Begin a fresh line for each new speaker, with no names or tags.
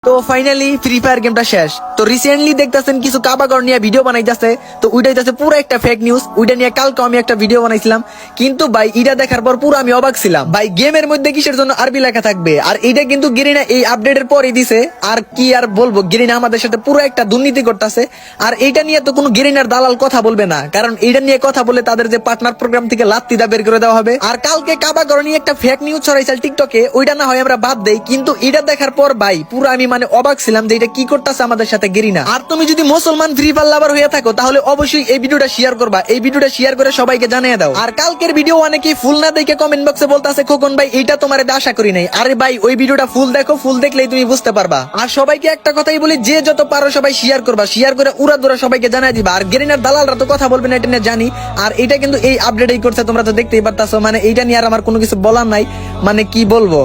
তো finally free fire গেমটা শেষ। তো রিসেন্টলি দেখতেছেন কিছু কাবাগর নিয়ে ভিডিও বানাইতেছে, তো ওইটাই যাচ্ছে পুরো একটা ফেক নিউজ। ওইটা নিয়ে কালকে আমি একটা ভিডিও বানাইছিলাম, কিন্তু ভাই এটা দেখার পর পুরো আমি অবাক ছিলাম। ভাই গেমের মধ্যে কিসের জন্য আরবি লেখা থাকবে? আর এটা কিন্তু গেরিনা এই আপডেটের পরে দিছে। আর কি আর বলবো, গেরিনা আমাদের সাথে পুরো একটা দুর্নীতি করতেছে। আর এইটা নিয়ে তো কোনো গেরিনার দালাল কথা বলবে না, কারণ এইটা নিয়ে কথা বলে তাদের যে পার্টনার প্রোগ্রাম থেকে লাত্তিদা বের করে দেওয়া হবে। আর কালকে কাবাগর নিয়ে একটা ফেক নিউজ ছড়াইছিল টিকটকে, ওইটা না হয় আমরা বাদ দেই, কিন্তু এটা দেখার পর ভাই পুরো আমি অবাক ছিলাম যে এটা কি করতেছে আমাদের সাথে গেরিনা। আর তুমি যদি মুসলমান ফ্রি ফায়ার লাভার হয়ে থাকো তাহলে অবশ্যই এই ভিডিওটা শেয়ার করবা, এই ভিডিওটা শেয়ার করে সবাইকে জানিয়ে দাও। আর কালকের ভিডিও অনেকেই ফুল না দেখে কমেন্ট বক্সে বলতাছে খোকন ভাই এইটা তোমার আশা করি নাই। আরে ভাই ওই ভিডিওটা ফুল দেখো, ফুল দেখলেই তুমি বুঝতে পারবা। আর সবাইকে একটা কথাই বলি, যে যত পারো সবাই শেয়ার করবা, শেয়ার করে উড়া দুরা সবাইকে জানিয়ে দিবা। আর গেরিনার দালালরা তো কথা বলবে না, এটা নিয়ে জানি। আর এটা কিন্তু এই আপডেটই করছে, তোমরা তো দেখতেই পারতাছো। এইটা নিয়ে আর আমার কোনো কিছু বলার নাই, কি বলবো।